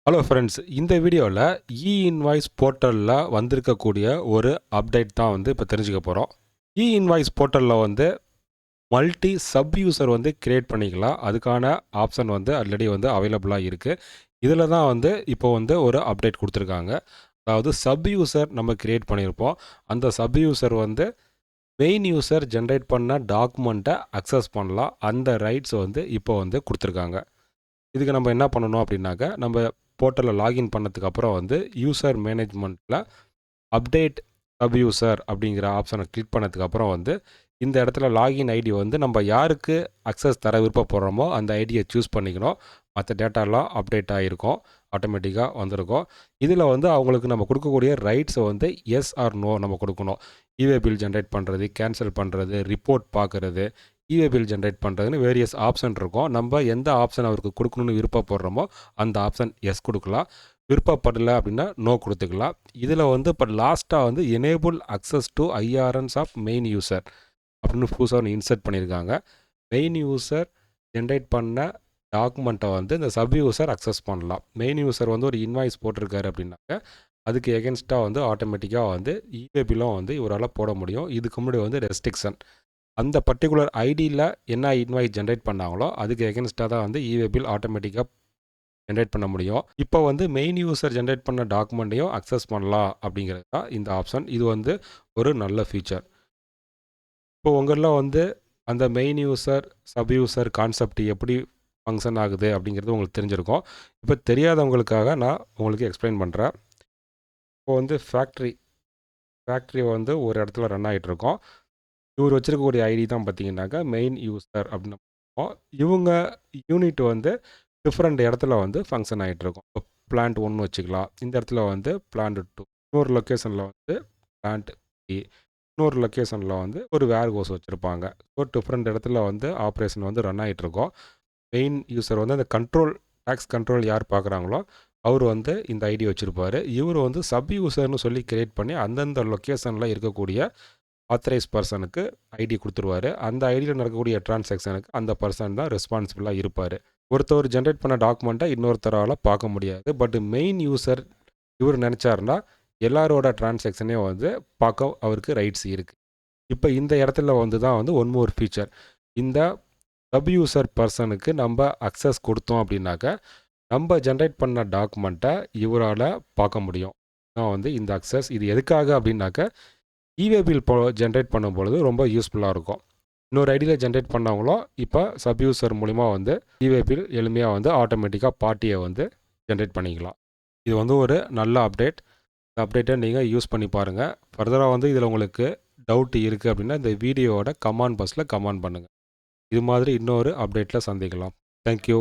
Hello friends, இந்த வீடியோவில் இ-இன்வாய்ஸ் போர்ட்டலில் வந்திருக்கக்கூடிய ஒரு அப்டேட் தான் வந்து இப்போ தெரிஞ்சுக்க போகிறோம். இ-இன்வாய்ஸ் போர்ட்டலில் வந்து மல்டி சப் யூசர் வந்து கிரியேட் பண்ணிக்கலாம். அதுக்கான ஆப்ஷன் வந்து ஆல்ரெடி வந்து அவைலபிளாக இருக்குது. இதில் தான் வந்து இப்போ வந்து ஒரு அப்டேட் கொடுத்துருக்காங்க. அதாவது சப் யூசர் நம்ம கிரியேட் பண்ணியிருப்போம். அந்த சப் யூசர் வந்து மெயின் யூசர் ஜென்ரேட் பண்ண டாக்குமெண்ட்டை அக்சஸ் பண்ணலாம். அந்த ரைட்ஸ் வந்து இப்போ வந்து கொடுத்துருக்காங்க. இதுக்கு நம்ம என்ன பண்ணணும் அப்படின்னாக்க, நம்ம போர்ட்டலில் லாகின் பண்ணதுக்கு அப்புறம் வந்து யூசர் மேனேஜ்மெண்ட்டில் அப்டேட் சப் யூசர் அப்படிங்கிற ஆப்ஷனை கிளிக் பண்ணதுக்கு அப்புறம் வந்து இந்த இடத்துல லாகின் ஐடி வந்து நம்ம யாருக்கு அக்சஸ் தர விருப்பப்படுறோமோ அந்த ஐடியை சூஸ் பண்ணிக்கணும். மற்ற டேட்டாலாம் அப்டேட் ஆகிருக்கும், ஆட்டோமேட்டிக்காக வந்திருக்கும். இதில் வந்து அவங்களுக்கு நம்ம கொடுக்கக்கூடிய ரைட்ஸை வந்து எஸ் ஆர் நோ நம்ம கொடுக்கணும். இவே பில் ஜென்ரேட் பண்ணுறது, கேன்சல் பண்ணுறது, ரிப்போர்ட் பார்க்குறது, இவே பில் ஜென்ரேட் பண்ணுறதுன்னு வேரியஸ் ஆப்ஷன் இருக்கும். நம்ம எந்த ஆப்ஷன் அவருக்கு கொடுக்கணும்னு விருப்பப்படுறோமோ அந்த ஆப்ஷன் எஸ் கொடுக்கலாம். விருப்பப்படலை அப்படின்னா நோ கொடுத்துக்கலாம். இதில் வந்து இப்போ லாஸ்ட்டாக வந்து enable access to IRNs of main user அப்படின்னு புதுசாக ஒன்று இன்சர்ட் பண்ணியிருக்காங்க. மெயின் யூசர் ஜென்ரேட் பண்ண டாக்குமெண்ட்டை வந்து இந்த சப் யூசர் அக்சஸ் பண்ணலாம். மெயின் யூசர் வந்து ஒரு இன்வாய்ஸ் போட்டிருக்காரு அப்படின்னாக்க அதுக்கு எகென்ஸ்டாக வந்து ஆட்டோமேட்டிக்காக வந்து இவே பில்லும் வந்து இவரால் போட முடியும். இதுக்கு முன்னாடி வந்து ரெஸ்ட்ரிக்ஷன், அந்த பர்டிகுலர் ஐடியில் என்ன இன்வாய்ஸ் ஜென்ரேட் பண்ணாங்களோ அதுக்கு எகென்ஸ்டாக தான் வந்து இவே பில் ஆட்டோமேட்டிக்காக ஜென்ரேட் பண்ண முடியும். இப்போ வந்து மெயின் யூசர் ஜென்ரேட் பண்ண டாக்குமெண்ட்டையும் அக்சஸ் பண்ணலாம் அப்படிங்கிறது தான் இந்த ஆப்ஷன். இது வந்து ஒரு நல்ல ஃபீச்சர். இப்போ உங்களில் வந்து அந்த main user sub user concept எப்படி ஃபங்க்ஷன் ஆகுது அப்படிங்கிறது உங்களுக்கு தெரிஞ்சிருக்கும். இப்போ தெரியாதவங்களுக்காக நான் உங்களுக்கு எக்ஸ்பிளைன் பண்ணுறேன். இப்போ வந்து ஃபேக்ட்ரி வந்து ஒரு இடத்துல ரன் ஆகிட்ருக்கோம். இவர் வச்சிருக்கக்கூடிய ஐடி தான் பார்த்தீங்கன்னாக்கா மெயின் யூசர் அப்படின்னு இவங்க யூனிட் வந்து டிஃப்ரெண்ட் இடத்துல வந்து ஃபங்க்ஷன் ஆகிட்ருக்கும். இப்போ பிளான்ட் 1 வச்சுக்கலாம், இந்த இடத்துல வந்து பிளான்ட் 2, இன்னொரு லொக்கேஷனில் வந்து பிளான்ட் 3, இன்னொரு லொக்கேஷனில் வந்து ஒரு வேர் ஹவுஸ் வச்சுருப்பாங்க. ஸோ டிஃப்ரெண்ட் இடத்துல வந்து ஆப்ரேஷன் வந்து ரன் ஆகிட்ருக்கோம். மெயின் யூசர் வந்து அந்த டேக்ஸ் கண்ட்ரோல் யார் பார்க்குறாங்களோ அவர் வந்து இந்த ஐடி வச்சுருப்பார். இவர் வந்து சப் யூசர்னு சொல்லி கிரியேட் பண்ணி அந்தந்த லொக்கேஷனில் இருக்கக்கூடிய ஆத்தரைஸ் பர்சனுக்கு ஐடி கொடுத்துருவார். அந்த ஐடியில் நடக்கக்கூடிய டிரான்சாக்ஷனுக்கு அந்த பர்சன் தான் ரெஸ்பான்சிபிளாக இருப்பார். ஒருத்தர் ஜென்ரேட் பண்ண டாக்குமெண்ட்டை இன்னொருத்தரால் பார்க்க முடியாது. பட் மெயின் யூசர் இவர் நினச்சாருன்னா எல்லாரோட டிரான்சாக்ஷனையும் வந்து பார்க்க அவருக்கு ரைட்ஸ் இருக்குது. இப்போ இந்த இடத்துல வந்து தான் வந்து ஒன் மோர் ஃபீச்சர். இந்த சப் யூசர் பர்சனுக்கு நம்ம அக்சஸ் கொடுத்தோம் அப்படின்னாக்க நம்ம ஜென்ரேட் பண்ண டாக்குமெண்ட்டை இவரால் பார்க்க முடியும். தான் வந்து இந்த அக்சஸ். இது எதுக்காக அப்படின்னாக்க இவே பில் ஜென்ரேட் பண்ணும்பொழுது ரொம்ப யூஸ்ஃபுல்லாக இருக்கும். இன்னொரு ஐடியில் ஜென்ரேட் பண்ணவங்களோ இப்போ சப் யூசர் மூலிமா வந்து இவே பில் எளிமையாக வந்து ஆட்டோமேட்டிக்காக பார்ட்டியை வந்து ஜென்ரேட் பண்ணிக்கலாம். இது வந்து ஒரு நல்ல அப்டேட். இந்த அப்டேட்டை நீங்கள் யூஸ் பண்ணி பாருங்கள். ஃபர்தராக வந்து இதில் உங்களுக்கு டவுட் இருக்குது அப்படின்னா இந்த வீடியோவோட கமெண்ட் பாக்ஸில் கமெண்ட் பண்ணுங்கள். இது மாதிரி இன்னொரு அப்டேட்டில் சந்திக்கலாம். தேங்க்யூ.